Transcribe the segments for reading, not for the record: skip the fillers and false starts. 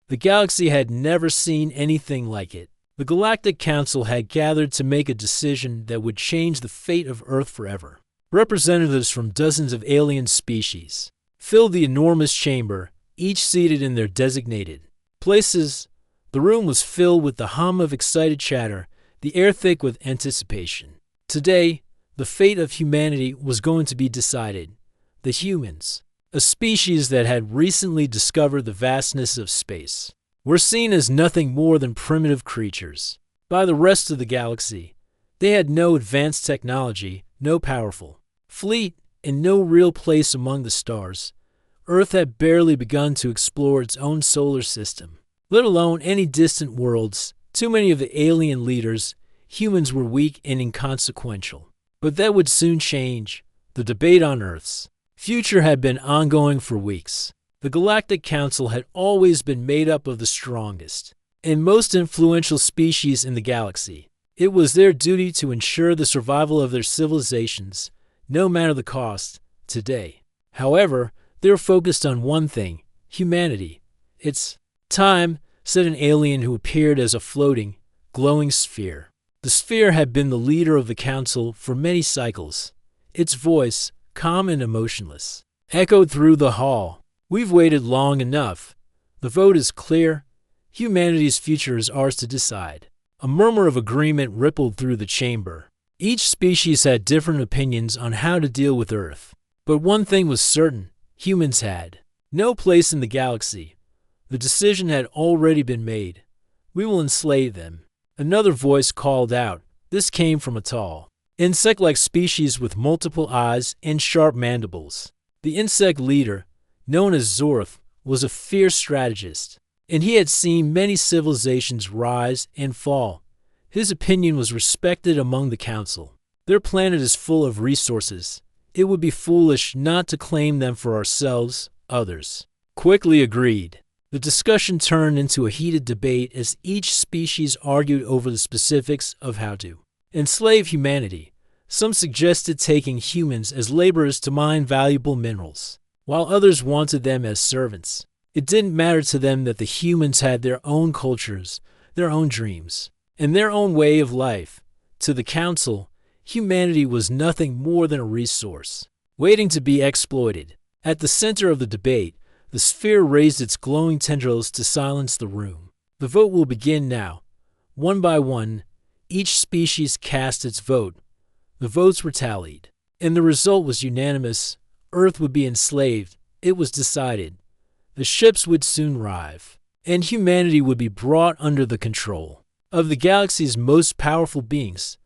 The galaxy had never seen anything like it. The Galactic Council had gathered to make a decision that would change the fate of Earth forever. Representatives from dozens of alien species filled the enormous chamber, each seated in their designated places. The room was filled with the hum of excited chatter, the air thick with anticipation. Today, the fate of humanity was going to be decided. The humans, a species that had recently discovered the vastness of space, were seen as nothing more than primitive creatures. By the rest of the galaxy, they had no advanced technology, no powerful fleet, and no real place among the stars. Earth had barely begun to explore its own solar system, let alone any distant worlds. Too many of the alien leaders, humans, were weak and inconsequential. But that would soon change. The debate on Earth's future had been ongoing for weeks. The Galactic Council had always been made up of the strongest and most influential species in the galaxy. It was their duty to ensure the survival of their civilizations, no matter the cost. Today, however, they were focused on one thing: humanity. "It's time," said an alien who appeared as a floating, glowing sphere. The sphere had been the leader of the council for many cycles. Its voice, calm and emotionless, echoed through the hall. "We've waited long enough. The vote is clear. Humanity's future is ours to decide." A murmur of agreement rippled through the chamber. Each species had different opinions on how to deal with Earth. But one thing was certain: humans had no place in the galaxy. The decision had already been made. "We will enslave them." Another voice called out. This came from a tall, insect-like species with multiple eyes and sharp mandibles. The insect leader, known as Zorth, was a fierce strategist, and he had seen many civilizations rise and fall. His opinion was respected among the council. "Their planet is full of resources. It would be foolish not to claim them for ourselves," others quickly agreed. The discussion turned into a heated debate as each species argued over the specifics of how to enslave humanity. Some suggested taking humans as laborers to mine valuable minerals, while others wanted them as servants. It didn't matter to them that the humans had their own cultures, their own dreams, and their own way of life. To the council, humanity was nothing more than a resource, waiting to be exploited. At the center of the debate, the sphere raised its glowing tendrils to silence the room. "The vote will begin now." One by one, each species cast its vote. The votes were tallied, and the result was unanimous. Earth would be enslaved. It was decided. The ships would soon arrive, and humanity would be brought under the control of the galaxy's most powerful beings.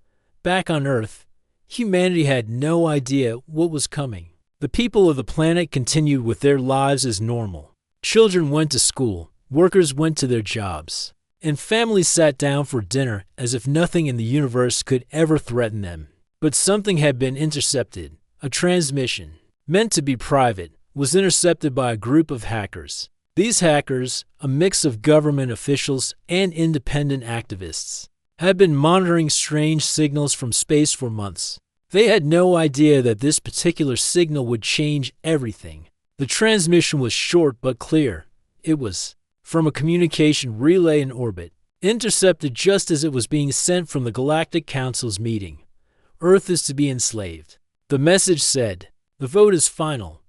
Back on Earth, humanity had no idea what was coming. The people of the planet continued with their lives as normal. Children went to school, workers went to their jobs, and families sat down for dinner as if nothing in the universe could ever threaten them. But something had been intercepted. A transmission, meant to be private, was intercepted by a group of hackers. These hackers, a mix of government officials and independent activists, had been monitoring strange signals from space for months. They had no idea that this particular signal would change everything. The transmission was short but clear. It was from a communication relay in orbit, intercepted just as it was being sent from the Galactic Council's meeting. "Earth is to be enslaved." The message said, "The vote is final.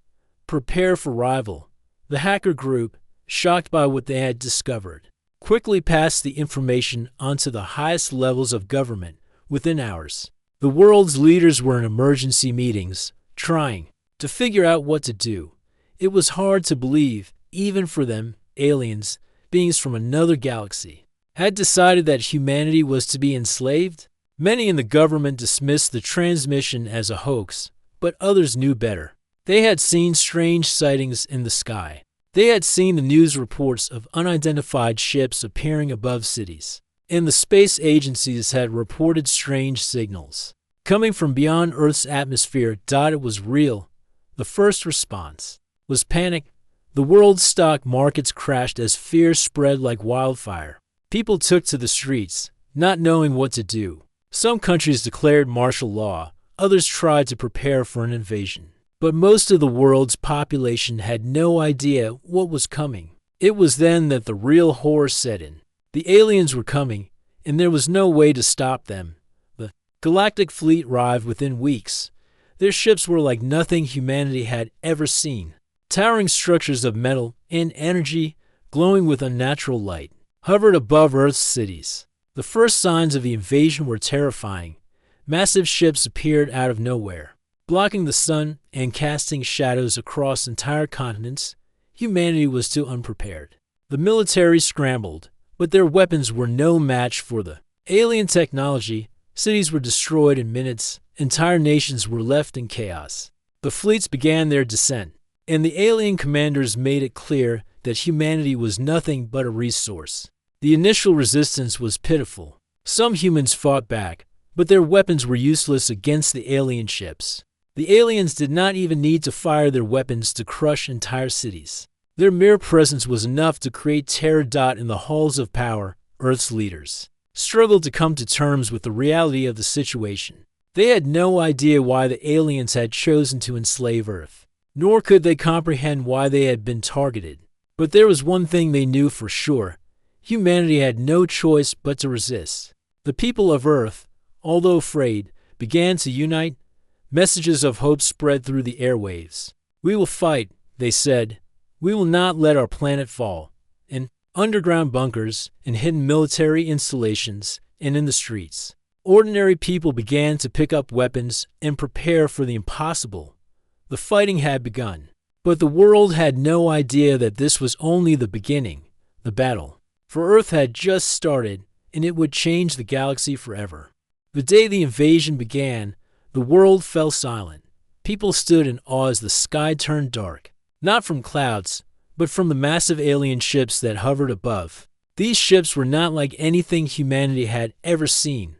Prepare for arrival." The hacker group, shocked by what they had discovered, quickly passed the information onto the highest levels of government within hours. The world's leaders were in emergency meetings, trying to figure out what to do. It was hard to believe, even for them. Aliens, beings from another galaxy, had decided that humanity was to be enslaved. Many in the government dismissed the transmission as a hoax, but others knew better. They had seen strange sightings in the sky. They had seen the news reports of unidentified ships appearing above cities, and the space agencies had reported strange signals coming from beyond Earth's atmosphere. It was real. The first response was panic. The world's stock markets crashed as fear spread like wildfire. People took to the streets, not knowing what to do. Some countries declared martial law. Others tried to prepare for an invasion. But most of the world's population had no idea what was coming. It was then that the real horror set in. The aliens were coming, and there was no way to stop them. The galactic fleet arrived within weeks. Their ships were like nothing humanity had ever seen. Towering structures of metal and energy, glowing with unnatural light, hovered above Earth's cities. The first signs of the invasion were terrifying. Massive ships appeared out of nowhere, blocking the sun and casting shadows across entire continents. Humanity was too unprepared. The military scrambled, but their weapons were no match for the alien technology. Cities were destroyed in minutes. Entire nations were left in chaos. The fleets began their descent, and the alien commanders made it clear that humanity was nothing but a resource. The initial resistance was pitiful. Some humans fought back, but their weapons were useless against the alien ships. The aliens did not even need to fire their weapons to crush entire cities. Their mere presence was enough to create terror. In the halls of power, Earth's leaders struggled to come to terms with the reality of the situation. They had no idea why the aliens had chosen to enslave Earth, nor could they comprehend why they had been targeted. But there was one thing they knew for sure. Humanity had no choice but to resist. The people of Earth, although afraid, began to unite. Messages of hope spread through the airwaves. "We will fight," they said. "We will not let our planet fall." In underground bunkers, in hidden military installations, and in the streets, ordinary people began to pick up weapons and prepare for the impossible. The fighting had begun. But the world had no idea that this was only the beginning. The battle for Earth had just started, and it would change the galaxy forever. The day the invasion began, the world fell silent. People stood in awe as the sky turned dark, not from clouds, but from the massive alien ships that hovered above. These ships were not like anything humanity had ever seen.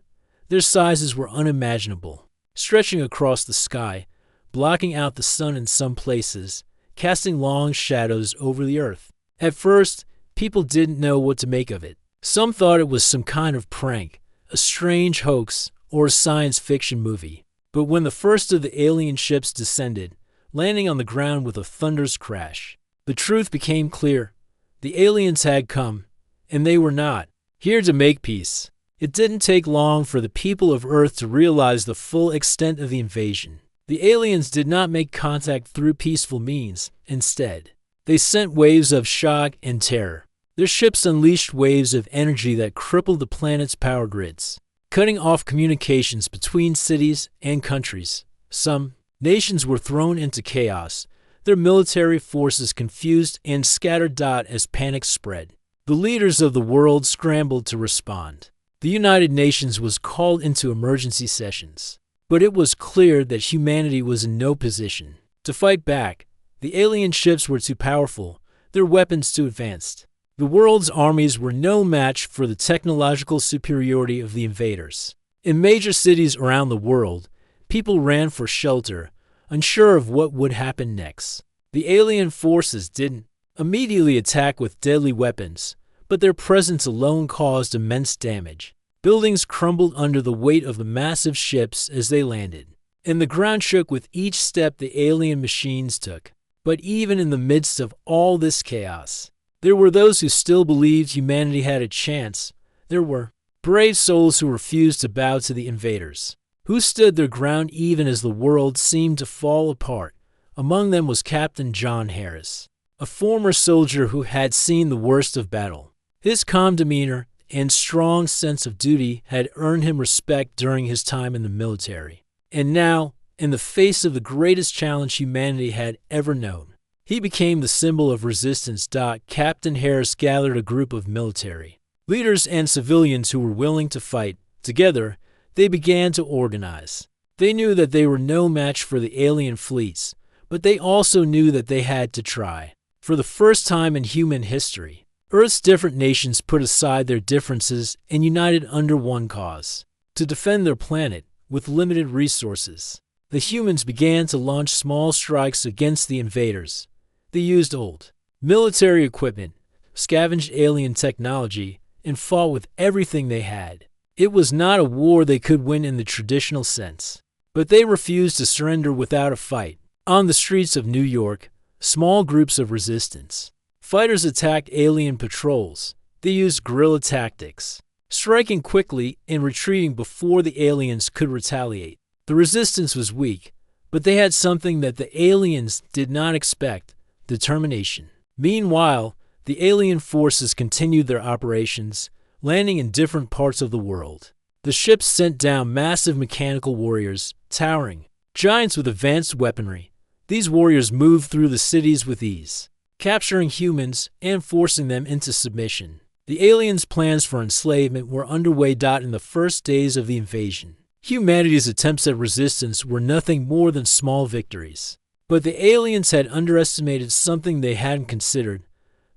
Their sizes were unimaginable, stretching across the sky, blocking out the sun in some places, casting long shadows over the Earth. At first, people didn't know what to make of it. Some thought it was some kind of prank, a strange hoax, or a science fiction movie. But when the first of the alien ships descended, landing on the ground with a thunderous crash, the truth became clear. The aliens had come, and they were not here to make peace. It didn't take long for the people of Earth to realize the full extent of the invasion. The aliens did not make contact through peaceful means. Instead, they sent waves of shock and terror. Their ships unleashed waves of energy that crippled the planet's power grids, cutting off communications between cities and countries. Some nations were thrown into chaos, their military forces confused and scattered. As panic spread, the leaders of the world scrambled to respond. The United Nations was called into emergency sessions, but it was clear that humanity was in no position to fight back. The alien ships were too powerful, their weapons too advanced. The world's armies were no match for the technological superiority of the invaders. In major cities around the world, people ran for shelter, unsure of what would happen next. The alien forces didn't immediately attack with deadly weapons, but their presence alone caused immense damage. Buildings crumbled under the weight of the massive ships as they landed, and the ground shook with each step the alien machines took. But even in the midst of all this chaos, there were those who still believed humanity had a chance. There were brave souls who refused to bow to the invaders, who stood their ground even as the world seemed to fall apart. Among them was Captain John Harris, a former soldier who had seen the worst of battle. His calm demeanor and strong sense of duty had earned him respect during his time in the military. And now, in the face of the greatest challenge humanity had ever known, he became the symbol of resistance. Captain Harris gathered a group of military leaders and civilians who were willing to fight. Together, they began to organize. They knew that they were no match for the alien fleets, but they also knew that they had to try. For the first time in human history, Earth's different nations put aside their differences and united under one cause: to defend their planet with limited resources. The humans began to launch small strikes against the invaders. They used old military equipment, scavenged alien technology, and fought with everything they had. It was not a war they could win in the traditional sense, but they refused to surrender without a fight. On the streets of New York, small groups of resistance Fighters attacked alien patrols. They used guerrilla tactics, striking quickly and retreating before the aliens could retaliate. The resistance was weak, but they had something that the aliens did not expect: determination. Meanwhile, the alien forces continued their operations, landing in different parts of the world. The ships sent down massive mechanical warriors, towering giants with advanced weaponry. These warriors moved through the cities with ease, capturing humans and forcing them into submission. The aliens' plans for enslavement were underway in the first days of the invasion. Humanity's attempts at resistance were nothing more than small victories. But the aliens had underestimated something they hadn't considered: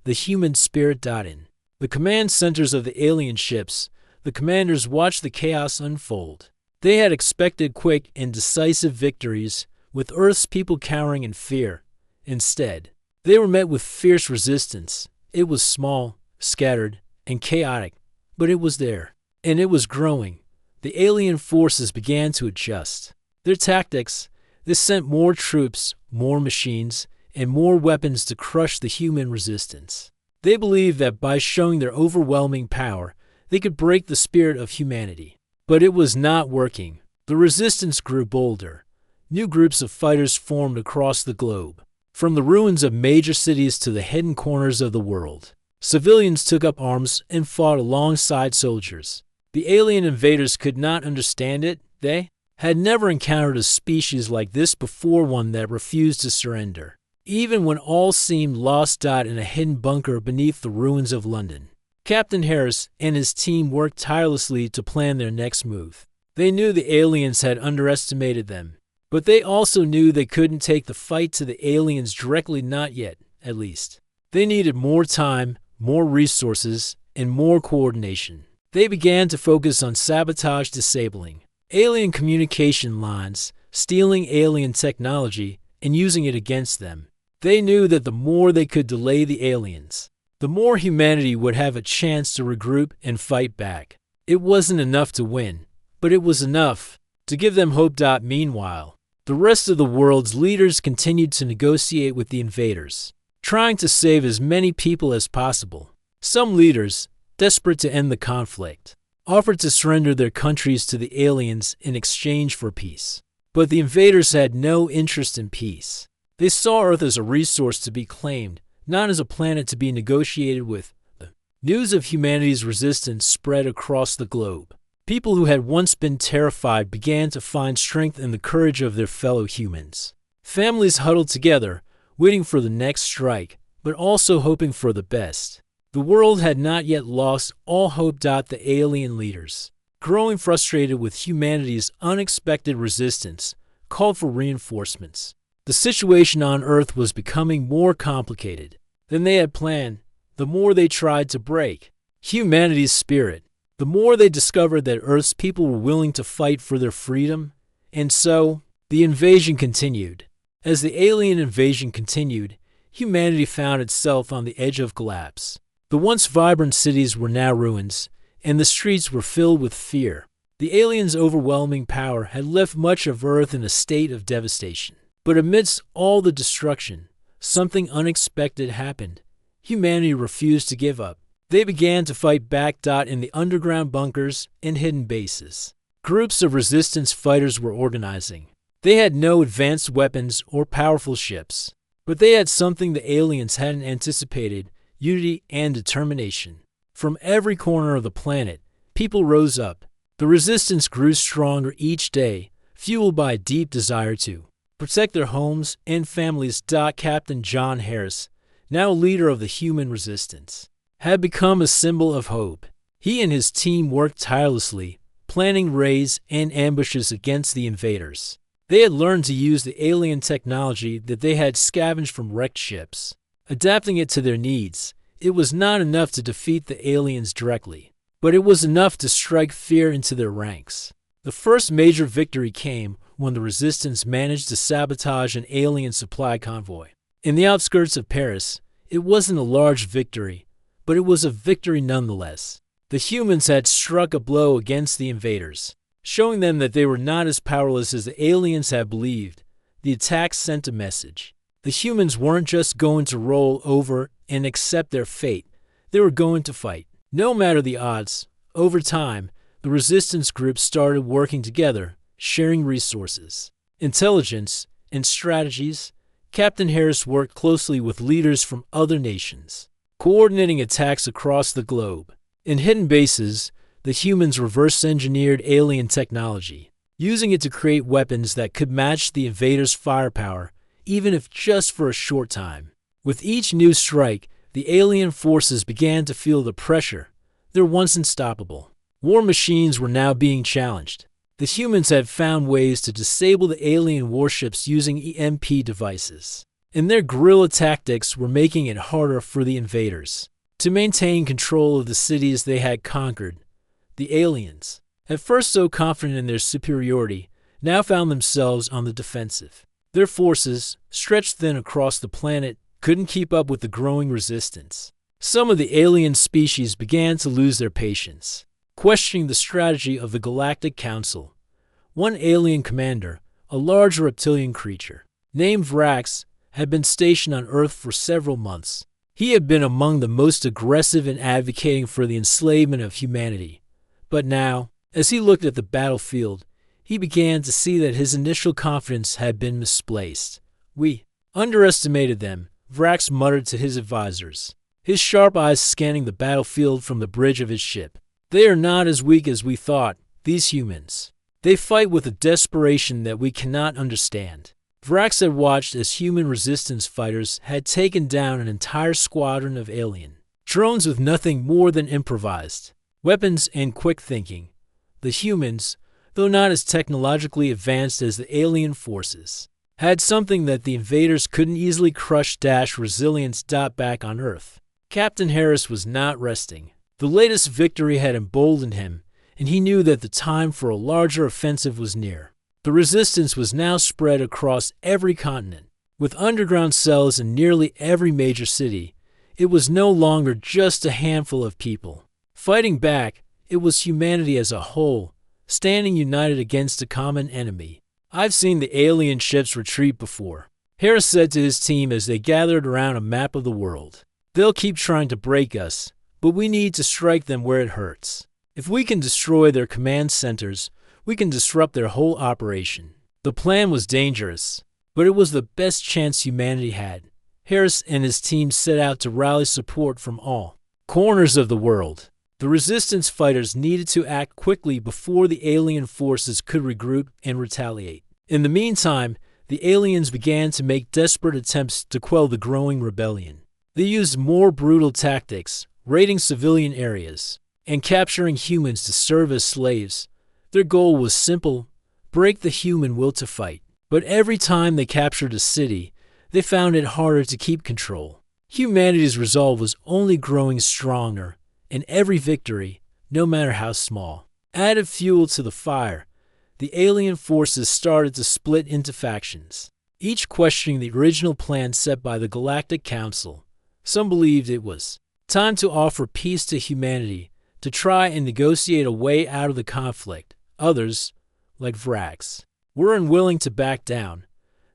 the human spirit. In the command centers of the alien ships, the commanders watched the chaos unfold. They had expected quick and decisive victories, with Earth's people cowering in fear. Instead, they were met with fierce resistance. It was small, scattered, and chaotic, but it was there, and it was growing. The alien forces began to adjust their tactics. They sent more troops, more machines, and more weapons to crush the human resistance. They believed that by showing their overwhelming power, they could break the spirit of humanity. But it was not working. The resistance grew bolder. New groups of fighters formed across the globe, from the ruins of major cities to the hidden corners of the world. Civilians took up arms and fought alongside soldiers. The alien invaders could not understand it. They had never encountered a species like this before, one that refused to surrender, even when all seemed lost. In a hidden bunker beneath the ruins of London, Captain Harris and his team worked tirelessly to plan their next move. They knew the aliens had underestimated them, but they also knew they couldn't take the fight to the aliens directly, not yet, at least. They needed more time, more resources, and more coordination. They began to focus on sabotage, disabling alien communication lines, stealing alien technology, and using it against them. They knew that the more they could delay the aliens, the more humanity would have a chance to regroup and fight back. It wasn't enough to win, but it was enough to give them hope. Meanwhile, the rest of the world's leaders continued to negotiate with the invaders, trying to save as many people as possible. Some leaders, desperate to end the conflict, offered to surrender their countries to the aliens in exchange for peace. But the invaders had no interest in peace. They saw Earth as a resource to be claimed, not as a planet to be negotiated with. The news of humanity's resistance spread across the globe. People who had once been terrified began to find strength in the courage of their fellow humans. Families huddled together, waiting for the next strike, but also hoping for the best. The world had not yet lost all hope. The alien leaders, growing frustrated with humanity's unexpected resistance, called for reinforcements. The situation on Earth was becoming more complicated than they had planned. The more they tried to break humanity's spirit, the more they discovered that Earth's people were willing to fight for their freedom. And so, the invasion continued. As the alien invasion continued, humanity found itself on the edge of collapse. The once vibrant cities were now ruins, and the streets were filled with fear. The aliens' overwhelming power had left much of Earth in a state of devastation. But amidst all the destruction, something unexpected happened. Humanity refused to give up. They began to fight back. In the underground bunkers and hidden bases, groups of resistance fighters were organizing. They had no advanced weapons or powerful ships, but they had something the aliens hadn't anticipated: unity and determination. From every corner of the planet, people rose up. The resistance grew stronger each day, fueled by a deep desire to protect their homes and families. Captain John Harris, now leader of the human resistance, had become a symbol of hope. He and his team worked tirelessly, planning raids and ambushes against the invaders. They had learned to use the alien technology that they had scavenged from wrecked ships, adapting it to their needs. It was not enough to defeat the aliens directly, but it was enough to strike fear into their ranks. The first major victory came when the resistance managed to sabotage an alien supply convoy. In the outskirts of Paris, it wasn't a large victory, but it was a victory nonetheless. The humans had struck a blow against the invaders, showing them that they were not as powerless as the aliens had believed. The attack sent a message. The humans weren't just going to roll over and accept their fate. They were going to fight, no matter the odds. Over time, the resistance groups started working together, sharing resources, intelligence, and strategies. Captain Harris worked closely with leaders from other nations, coordinating attacks across the globe. In hidden bases, the humans reverse-engineered alien technology, using it to create weapons that could match the invaders' firepower, even if just for a short time. With each new strike, the alien forces began to feel the pressure. They're once unstoppable. War machines were now being challenged. The humans had found ways to disable the alien warships using EMP devices, and their guerrilla tactics were making it harder for the invaders to maintain control of the cities they had conquered. The aliens, at first so confident in their superiority, now found themselves on the defensive. Their forces, stretched thin across the planet, couldn't keep up with the growing resistance. Some of the alien species began to lose their patience, questioning the strategy of the Galactic Council. One alien commander, a large reptilian creature named Vrax, had been stationed on Earth for several months. He had been among the most aggressive in advocating for the enslavement of humanity. But now, as he looked at the battlefield, he began to see that his initial confidence had been misplaced. "We underestimated them," Vrax muttered to his advisors, his sharp eyes scanning the battlefield from the bridge of his ship. "They are not as weak as we thought, these humans. They fight with a desperation that we cannot understand." Vrax had watched as human resistance fighters had taken down an entire squadron of alien drones with nothing more than improvised weapons and quick thinking. The humans, though not as technologically advanced as the alien forces, had something that the invaders couldn't easily crush: resilience. Back on Earth, Captain Harris was not resting. The latest victory had emboldened him, and he knew that the time for a larger offensive was near. The resistance was now spread across every continent, with underground cells in nearly every major city. It was no longer just a handful of people fighting back. It was humanity as a whole, standing united against a common enemy. "I've seen the alien ships retreat before," Harris said to his team as they gathered around a map of the world. "They'll keep trying to break us, but we need to strike them where it hurts. If we can destroy their command centers, we can disrupt their whole operation." The plan was dangerous, but it was the best chance humanity had. Harris and his team set out to rally support from all corners of the world. The resistance fighters needed to act quickly before the alien forces could regroup and retaliate. In the meantime, the aliens began to make desperate attempts to quell the growing rebellion. They used more brutal tactics, raiding civilian areas and capturing humans to serve as slaves. Their goal was simple: break the human will to fight. But every time they captured a city, they found it harder to keep control. Humanity's resolve was only growing stronger, and every victory, no matter how small, added fuel to the fire. The alien forces started to split into factions, each questioning the original plan set by the Galactic Council. Some believed it was time to offer peace to humanity, to try and negotiate a way out of the conflict. Others, like Vrax, were unwilling to back down.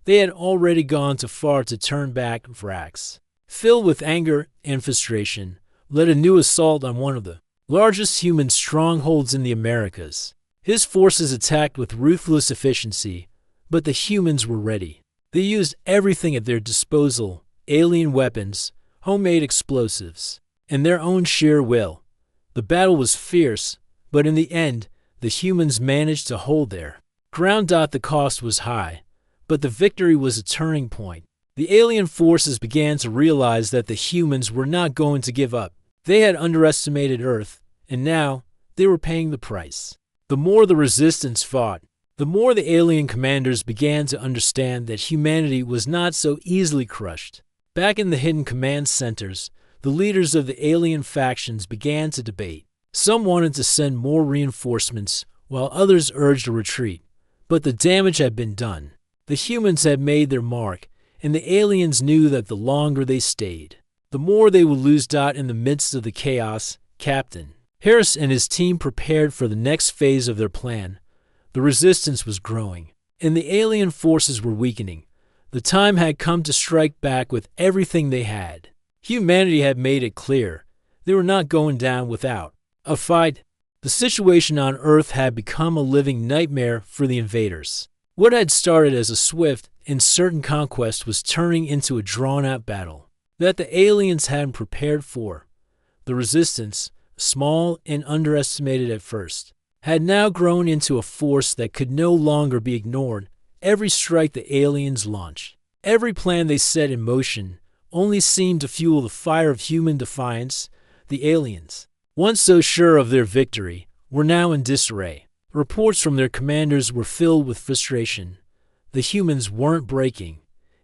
They had already gone too far to turn back. Vrax, filled with anger and frustration, led a new assault on one of the largest human strongholds in the Americas. His forces attacked with ruthless efficiency, but the humans were ready. They used everything at their disposal: alien weapons, homemade explosives, and their own sheer will. The battle was fierce, but in the end, the humans managed to hold their ground. The cost was high, but the victory was a turning point. The alien forces began to realize that the humans were not going to give up. They had underestimated Earth, and now they were paying the price. The more the resistance fought, the more the alien commanders began to understand that humanity was not so easily crushed. Back in the hidden command centers, the leaders of the alien factions began to debate. Some wanted to send more reinforcements, while others urged a retreat. But the damage had been done. The humans had made their mark, and the aliens knew that the longer they stayed, the more they would lose. In the midst of the chaos, Captain Harris and his team prepared for the next phase of their plan. The resistance was growing, and the alien forces were weakening. The time had come to strike back with everything they had. Humanity had made it clear they were not going down without a fight. The situation on Earth had become a living nightmare for the invaders. What had started as a swift and certain conquest was turning into a drawn-out battle that the aliens hadn't prepared for. The resistance, small and underestimated at first, had now grown into a force that could no longer be ignored. Every strike the aliens launched, every plan they set in motion, only seemed to fuel the fire of human defiance. The aliens, once so sure of their victory, were now in disarray. Reports from their commanders were filled with frustration. The humans weren't breaking.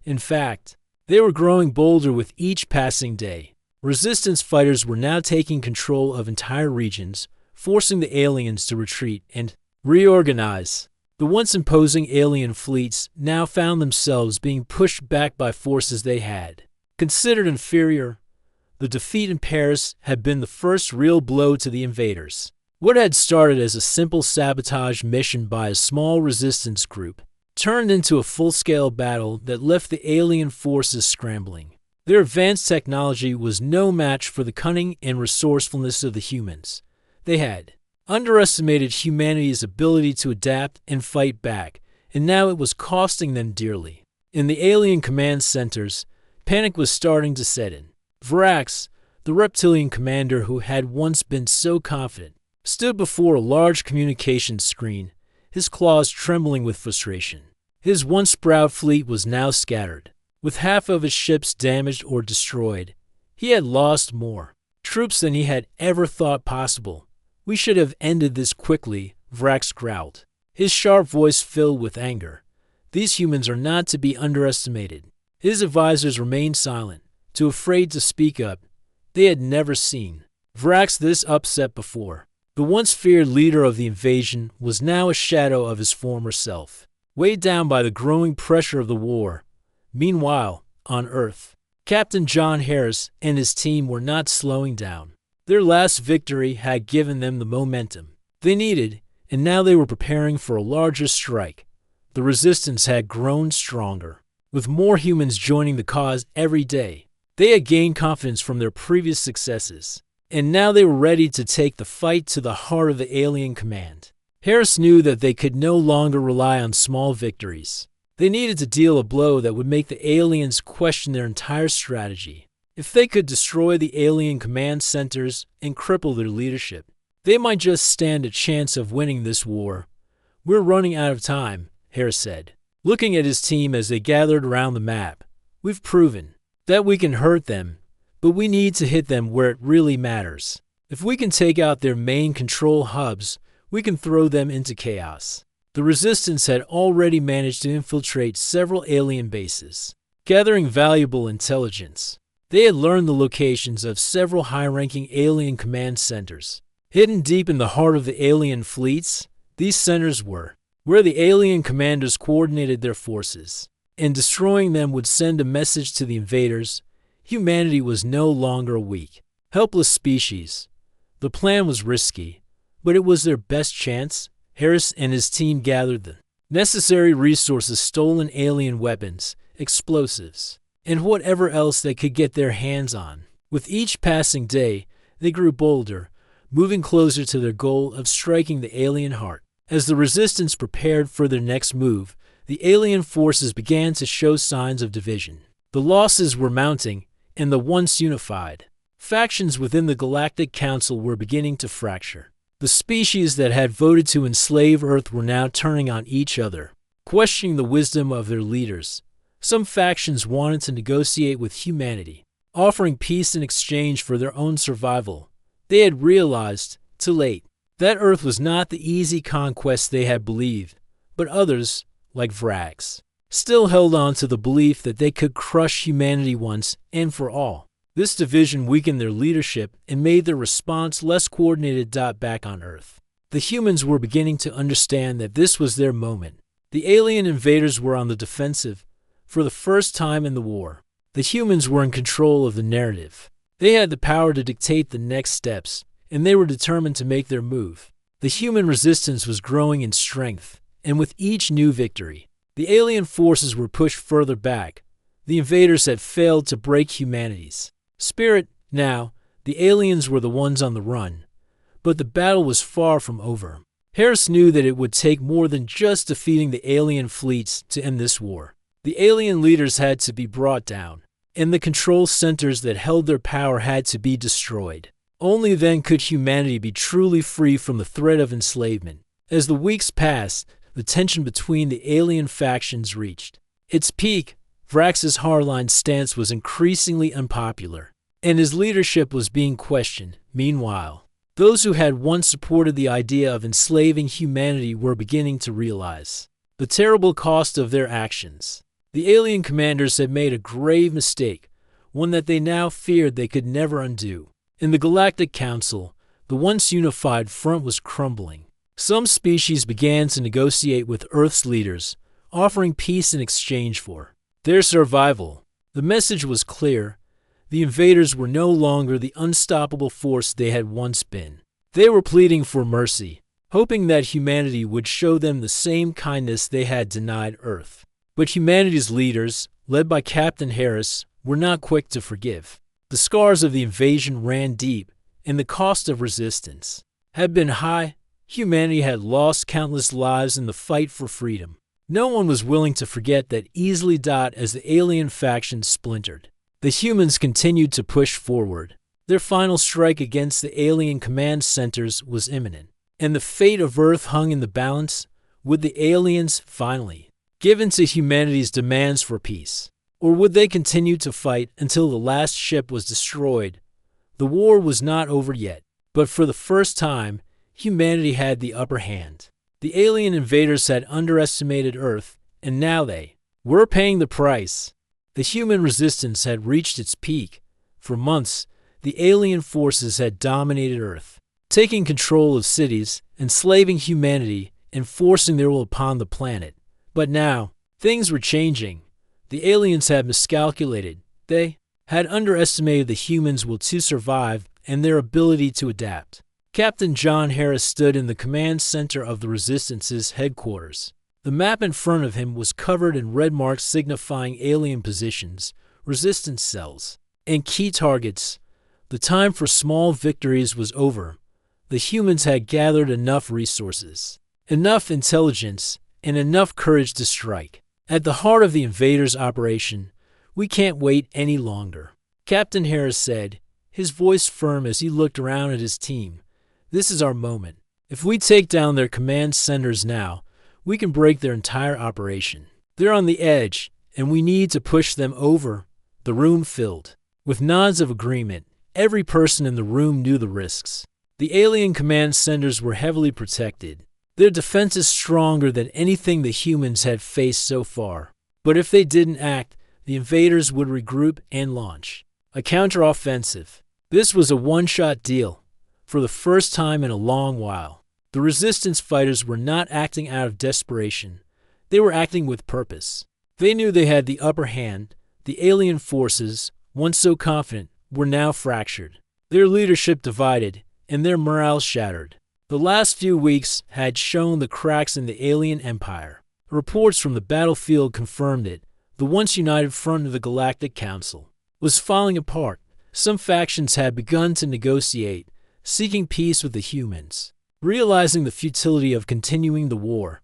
In fact, they were growing bolder with each passing day. Resistance fighters were now taking control of entire regions, forcing the aliens to retreat and reorganize. The once imposing alien fleets now found themselves being pushed back by forces they had considered inferior. The defeat in Paris had been the first real blow to the invaders. What had started as a simple sabotage mission by a small resistance group turned into a full-scale battle that left the alien forces scrambling. Their advanced technology was no match for the cunning and resourcefulness of the humans. They had underestimated humanity's ability to adapt and fight back, and now it was costing them dearly. In the alien command centers, panic was starting to set in. Vrax, the reptilian commander who had once been so confident, stood before a large communications screen, his claws trembling with frustration. His once proud fleet was now scattered. With half of his ships damaged or destroyed, he had lost more troops than he had ever thought possible. "We should have ended this quickly," Vrax growled, his sharp voice filled with anger. "These humans are not to be underestimated." His advisors remained silent, too afraid to speak up. They had never seen Vrax this upset before. The once feared leader of the invasion was now a shadow of his former self, weighed down by the growing pressure of the war. Meanwhile, on Earth, Captain John Harris and his team were not slowing down. Their last victory had given them the momentum they needed, and now they were preparing for a larger strike. The resistance had grown stronger, with more humans joining the cause every day. They had gained confidence from their previous successes, and now they were ready to take the fight to the heart of the alien command. Harris knew that they could no longer rely on small victories. They needed to deal a blow that would make the aliens question their entire strategy. If they could destroy the alien command centers and cripple their leadership, they might just stand a chance of winning this war. "We're running out of time," Harris said, looking at his team as they gathered around the map. "We've proven that we can hurt them, but we need to hit them where it really matters. If we can take out their main control hubs, we can throw them into chaos." The resistance had already managed to infiltrate several alien bases, gathering valuable intelligence. They had learned the locations of several high-ranking alien command centers. Hidden deep in the heart of the alien fleets, these centers were where the alien commanders coordinated their forces, and destroying them would send a message to the invaders. Humanity was no longer a weak, helpless species. The plan was risky, but it was their best chance. Harris and his team gathered the necessary resources, stolen alien weapons, explosives, and whatever else they could get their hands on. With each passing day, they grew bolder, moving closer to their goal of striking the alien heart. As the resistance prepared for their next move, the alien forces began to show signs of division. The losses were mounting, and the once unified factions within the Galactic Council were beginning to fracture. The species that had voted to enslave Earth were now turning on each other, questioning the wisdom of their leaders. Some factions wanted to negotiate with humanity, offering peace in exchange for their own survival. They had realized, too late, that Earth was not the easy conquest they had believed, but others, like Vrax, still held on to the belief that they could crush humanity once and for all. This division weakened their leadership and made their response less coordinated. Back on Earth, the humans were beginning to understand that this was their moment. The alien invaders were on the defensive. For the first time in the war, the humans were in control of the narrative. They had the power to dictate the next steps, and they were determined to make their move. The human resistance was growing in strength, and with each new victory, the alien forces were pushed further back. The invaders had failed to break humanity's Spirit, now, the aliens were the ones on the run, but the battle was far from over. Harris knew that it would take more than just defeating the alien fleets to end this war. The alien leaders had to be brought down, and the control centers that held their power had to be destroyed. Only then could humanity be truly free from the threat of enslavement. As the weeks passed, the tension between the alien factions reached its peak. Vrax's hardline stance was increasingly unpopular, and his leadership was being questioned. Meanwhile, those who had once supported the idea of enslaving humanity were beginning to realize the terrible cost of their actions. The alien commanders had made a grave mistake, one that they now feared they could never undo. In the Galactic Council, the once unified front was crumbling. Some species began to negotiate with Earth's leaders, offering peace in exchange for their survival. The message was clear. The invaders were no longer the unstoppable force they had once been. They were pleading for mercy, hoping that humanity would show them the same kindness they had denied Earth. But humanity's leaders, led by Captain Harris, were not quick to forgive. The scars of the invasion ran deep, and the cost of resistance had been high. Humanity had lost countless lives in the fight for freedom. No one was willing to forget that easily. As the alien factions splintered, the humans continued to push forward. Their final strike against the alien command centers was imminent, and the fate of Earth hung in the balance. Would the aliens finally give in to humanity's demands for peace? Or would they continue to fight until the last ship was destroyed? The war was not over yet, but for the first time, humanity had the upper hand. The alien invaders had underestimated Earth, and now they were paying the price. The human resistance had reached its peak. For months, the alien forces had dominated Earth, taking control of cities, enslaving humanity, and forcing their will upon the planet. But now, things were changing. The aliens had miscalculated. They had underestimated the humans' will to survive and their ability to adapt. Captain John Harris stood in the command center of the Resistance's headquarters. The map in front of him was covered in red marks signifying alien positions, resistance cells, and key targets. The time for small victories was over. The humans had gathered enough resources, enough intelligence, and enough courage to strike. At the heart of the invaders' operation, we can't wait any longer, Captain Harris said, his voice firm as he looked around at his team. This is our moment. If we take down their command centers now, we can break their entire operation. They're on the edge, and we need to push them over. The room filled with nods of agreement. Every person in the room knew the risks. The alien command centers were heavily protected. Their defenses stronger than anything the humans had faced so far. But if they didn't act, the invaders would regroup and launch a counteroffensive. This was a one-shot deal. For the first time in a long while, the resistance fighters were not acting out of desperation. They were acting with purpose. They knew they had the upper hand. The alien forces, once so confident, were now fractured. Their leadership divided, and their morale shattered. The last few weeks had shown the cracks in the alien empire. Reports from the battlefield confirmed it. The once united front of the Galactic Council was falling apart. Some factions had begun to negotiate, seeking peace with the humans. Realizing the futility of continuing the war,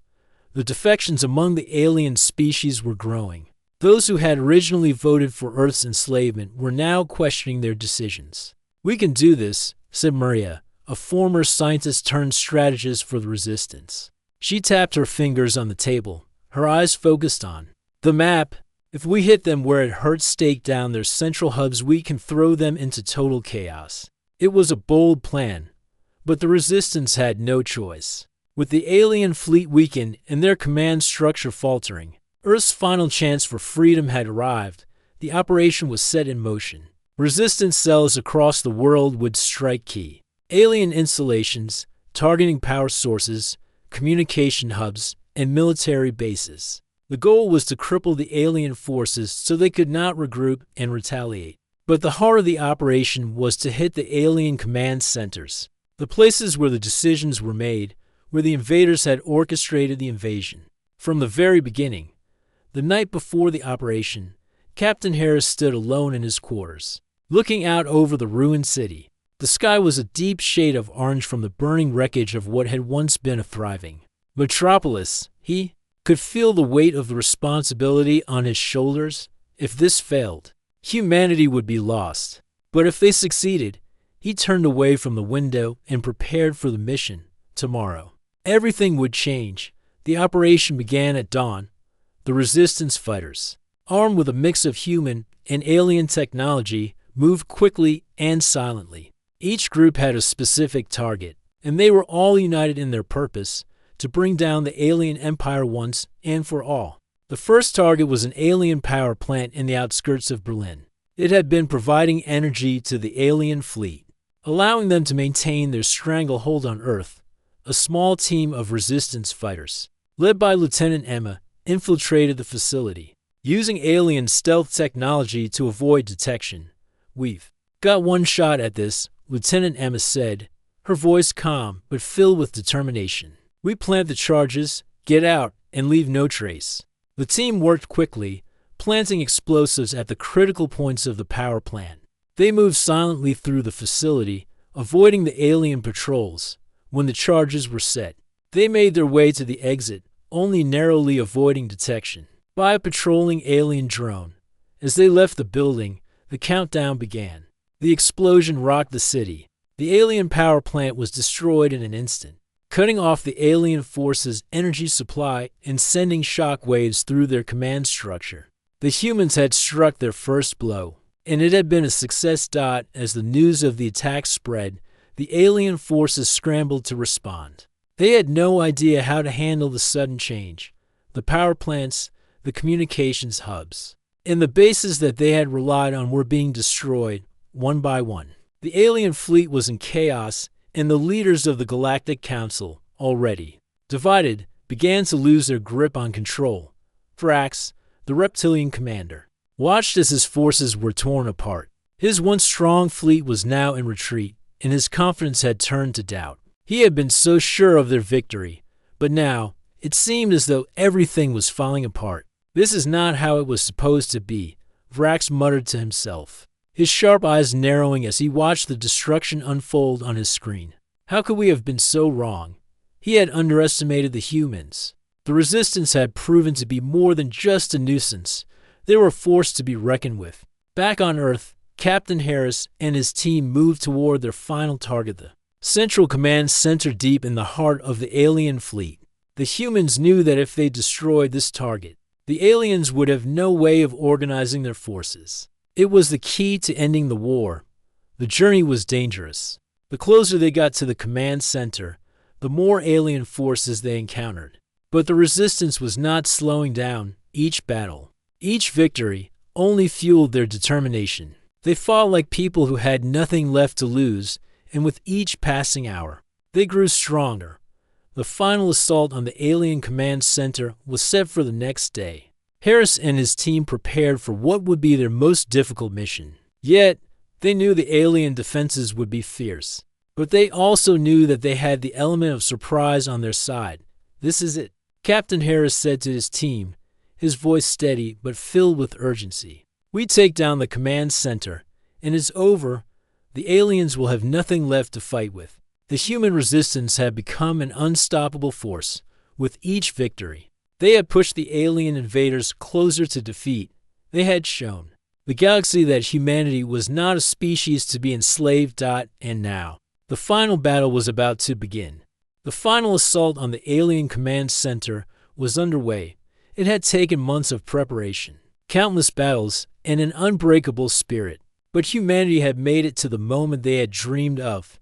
the defections among the alien species were growing. Those who had originally voted for Earth's enslavement were now questioning their decisions. "We can do this," said Maria, a former scientist-turned-strategist for the Resistance. She tapped her fingers on the table, her eyes focused on the map. "If we hit them where it hurts, take down their central hubs, we can throw them into total chaos." It was a bold plan, but the Resistance had no choice. With the alien fleet weakened and their command structure faltering, Earth's final chance for freedom had arrived. The operation was set in motion. Resistance cells across the world would strike key alien installations, targeting power sources, communication hubs, and military bases. The goal was to cripple the alien forces so they could not regroup and retaliate. But the heart of the operation was to hit the alien command centers, the places where the decisions were made, where the invaders had orchestrated the invasion. From the very beginning, the night before the operation, Captain Harris stood alone in his quarters. looking out over the ruined city. The sky was a deep shade of orange from the burning wreckage of what had once been a thriving metropolis. He could feel the weight of the responsibility on his shoulders. If this failed, humanity would be lost. But if they succeeded, he turned away from the window and prepared for the mission. Tomorrow, everything would change. The operation began at dawn. The resistance fighters, armed with a mix of human and alien technology, moved quickly and silently. Each group had a specific target, and they were all united in their purpose to bring down the alien empire once and for all. The first target was an alien power plant in the outskirts of Berlin. It had been providing energy to the alien fleet, allowing them to maintain their stranglehold on Earth. A small team of resistance fighters, led by Lieutenant Emma, infiltrated the facility, using alien stealth technology to avoid detection. "We've got one shot at this," Lieutenant Emma said, her voice calm but filled with determination. "We plant the charges, get out, and leave no trace." The team worked quickly, planting explosives at the critical points of the power plant. They moved silently through the facility, avoiding the alien patrols. When the charges were set, they made their way to the exit, only narrowly avoiding detection by a patrolling alien drone. As they left the building, the countdown began. The explosion rocked the city. The alien power plant was destroyed in an instant, cutting off the alien forces' energy supply and sending shock waves through their command structure. The humans had struck their first blow, and it had been a success. As the news of the attack spread, the alien forces scrambled to respond. They had no idea how to handle the sudden change. The power plants, the communications hubs, and the bases that they had relied on were being destroyed, one by one. The alien fleet was in chaos, and the leaders of the Galactic Council, already divided, began to lose their grip on control. Thrax, the reptilian commander, watched as his forces were torn apart. His once strong fleet was now in retreat, and his confidence had turned to doubt. He had been so sure of their victory, but now it seemed as though everything was falling apart. "This is not how it was supposed to be," Thrax muttered to himself, his sharp eyes narrowing as he watched the destruction unfold on his screen. How could we have been so wrong? He had underestimated the humans. The resistance had proven to be more than just a nuisance. They were a force to be reckoned with. Back on Earth, Captain Harris and his team moved toward their final target, the Central Command Center deep in the heart of the alien fleet. The humans knew that if they destroyed this target, the aliens would have no way of organizing their forces. It was the key to ending the war. The journey was dangerous. The closer they got to the command center, the more alien forces they encountered. But the resistance was not slowing down. Each battle, each victory, only fueled their determination. They fought like people who had nothing left to lose, and with each passing hour, they grew stronger. The final assault on the alien command center was set for the next day. Harris and his team prepared for what would be their most difficult mission. Yet, they knew the alien defenses would be fierce. But they also knew that they had the element of surprise on their side. "This is it," Captain Harris said to his team, his voice steady but filled with urgency. "We take down the command center, and it's over. The aliens will have nothing left to fight with." The human resistance had become an unstoppable force. With each victory, they had pushed the alien invaders closer to defeat. They had shown the galaxy that humanity was not a species to be enslaved. And now, the final battle was about to begin. The final assault on the alien command center was underway. It had taken months of preparation, countless battles, and an unbreakable spirit. But humanity had made it to the moment they had dreamed of.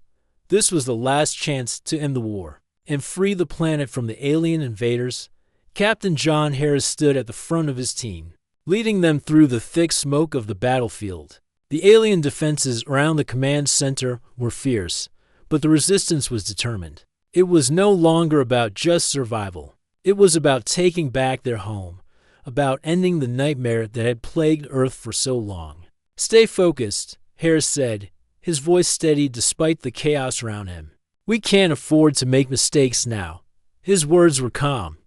This was the last chance to end the war and free the planet from the alien invaders. Captain John Harris stood at the front of his team, leading them through the thick smoke of the battlefield. The alien defenses around the command center were fierce, but the resistance was determined. It was no longer about just survival. It was about taking back their home, about ending the nightmare that had plagued Earth for so long. "Stay focused," Harris said, his voice steady despite the chaos around him. "We can't afford to make mistakes now." His words were calm,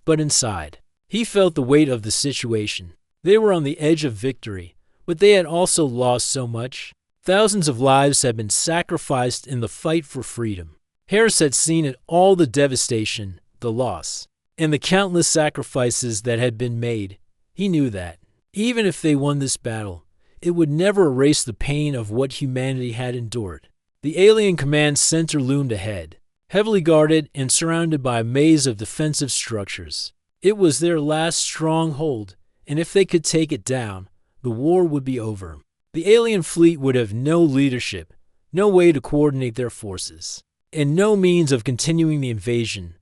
but inside, he felt the weight of the situation. They were on the edge of victory, but they had also lost so much. Thousands of lives had been sacrificed in the fight for freedom. Harris had seen it all, the devastation, the loss, and the countless sacrifices that had been made. He knew that, even if they won this battle, it would never erase the pain of what humanity had endured. The alien command center loomed ahead, heavily guarded and surrounded by a maze of defensive structures. It was their last stronghold, and if they could take it down, the war would be over. The alien fleet would have no leadership, no way to coordinate their forces, and no means of continuing the invasion.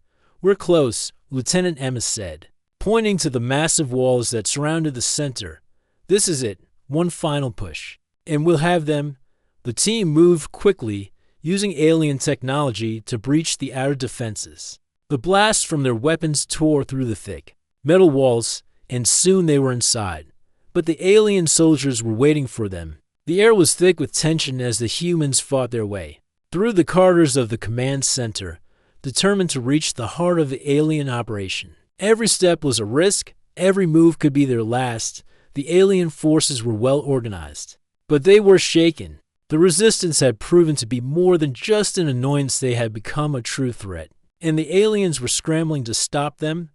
"We're close," Lieutenant Emma said, pointing to the massive walls that surrounded the center. "This is it, one final push, and we'll have them." The team moved quickly, using alien technology to breach the outer defenses. The blasts from their weapons tore through the thick metal walls, and soon they were inside. But the alien soldiers were waiting for them. The air was thick with tension as the humans fought their way through the corridors of the command center, determined to reach the heart of the alien operation. Every step was a risk, every move could be their last. The alien forces were well organized, but they were shaken. The resistance had proven to be more than just an annoyance, they had become a true threat, and the aliens were scrambling to stop them.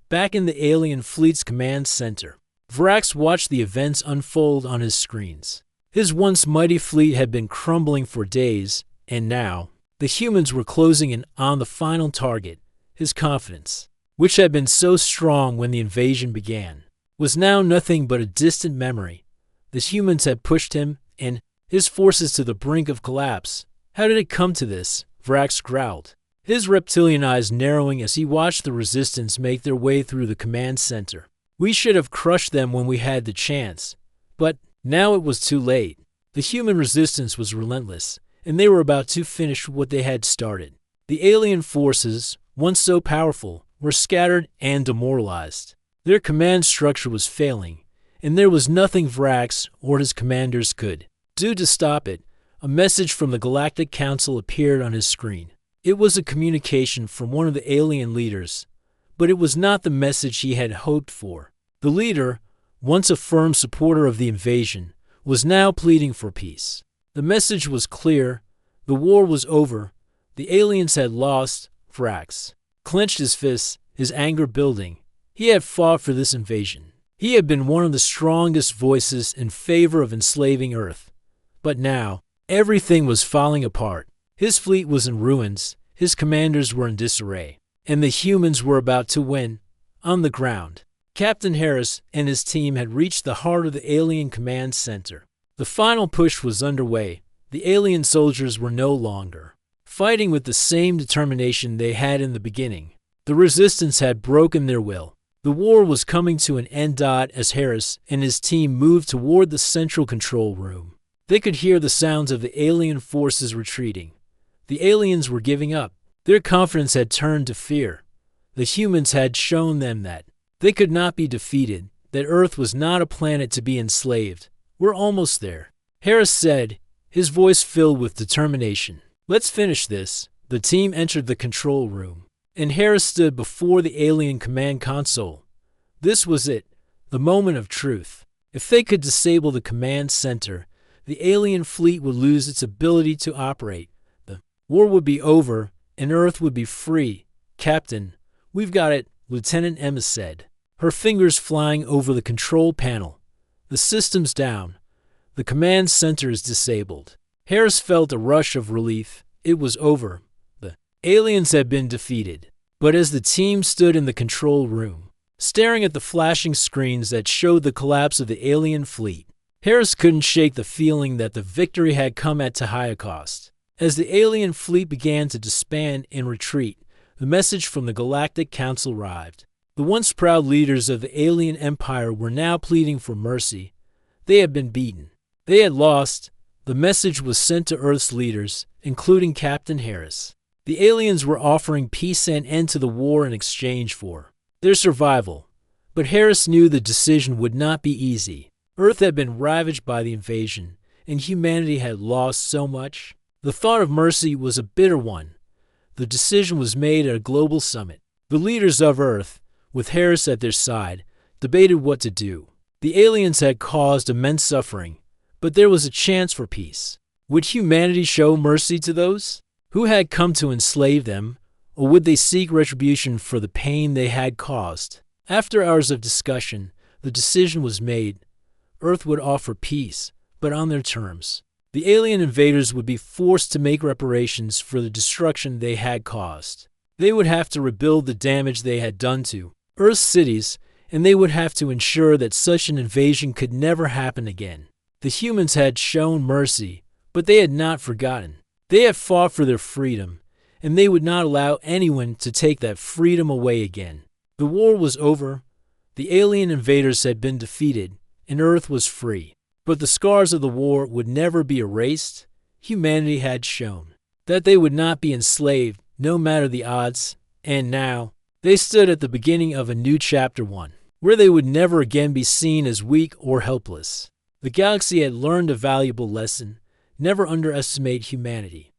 Back in the alien fleet's command center, Vrax watched the events unfold on his screens. His once mighty fleet had been crumbling for days, and now the humans were closing in on the final target. His confidence, which had been so strong when the invasion began, was now nothing but a distant memory. The humans had pushed him and his forces to the brink of collapse. "How did it come to this?" Vrax growled, his reptilian eyes narrowing as he watched the resistance make their way through the command center. "We should have crushed them when we had the chance, but now it was too late." The human resistance was relentless, and they were about to finish what they had started. The alien forces, once so powerful, were scattered and demoralized. Their command structure was failing, and there was nothing Vrax or his commanders could do to stop it. A message from the Galactic Council appeared on his screen. It was a communication from one of the alien leaders, but it was not the message he had hoped for. The leader, once a firm supporter of the invasion, was now pleading for peace. The message was clear. The war was over. The aliens had lost. Vrax clenched his fists, his anger building. He had fought for this invasion. He had been one of the strongest voices in favor of enslaving Earth. But now, everything was falling apart. His fleet was in ruins, his commanders were in disarray, and the humans were about to win. On the ground, Captain Harris and his team had reached the heart of the alien command center. The final push was underway. The alien soldiers were no longer fighting with the same determination they had in the beginning. The resistance had broken their will. The war was coming to an end. As Harris and his team moved toward the central control room, they could hear the sounds of the alien forces retreating. The aliens were giving up. Their confidence had turned to fear. The humans had shown them that they could not be defeated, that Earth was not a planet to be enslaved. "We're almost there," Harris said, his voice filled with determination. "Let's finish this." The team entered the control room, and Harris stood before the alien command console. This was it, the moment of truth. If they could disable the command center, the alien fleet would lose its ability to operate. The war would be over, and Earth would be free. "Captain, we've got it," Lieutenant Emma said, her fingers flying over the control panel. "The system's down. The command center is disabled." Harris felt a rush of relief. It was over. The aliens had been defeated. But as the team stood in the control room, staring at the flashing screens that showed the collapse of the alien fleet, Harris couldn't shake the feeling that the victory had come at too high a cost. As the alien fleet began to disband and retreat, the message from the Galactic Council arrived. The once proud leaders of the alien empire were now pleading for mercy. They had been beaten. They had lost. The message was sent to Earth's leaders, including Captain Harris. The aliens were offering peace and end to the war in exchange for their survival. But Harris knew the decision would not be easy. Earth had been ravaged by the invasion, and humanity had lost so much. The thought of mercy was a bitter one. The decision was made at a global summit. The leaders of Earth, with Harris at their side, debated what to do. The aliens had caused immense suffering, but there was a chance for peace. Would humanity show mercy to those who had come to enslave them, or would they seek retribution for the pain they had caused? After hours of discussion, the decision was made. Earth would offer peace, but on their terms. The alien invaders would be forced to make reparations for the destruction they had caused. They would have to rebuild the damage they had done to Earth's cities, and they would have to ensure that such an invasion could never happen again. The humans had shown mercy, but they had not forgotten. They had fought for their freedom, and they would not allow anyone to take that freedom away again. The war was over. The alien invaders had been defeated, and Earth was free. But the scars of the war would never be erased. Humanity had shown that they would not be enslaved, no matter the odds, and now they stood at the beginning of a new chapter 1, where they would never again be seen as weak or helpless. The galaxy had learned a valuable lesson: never underestimate humanity.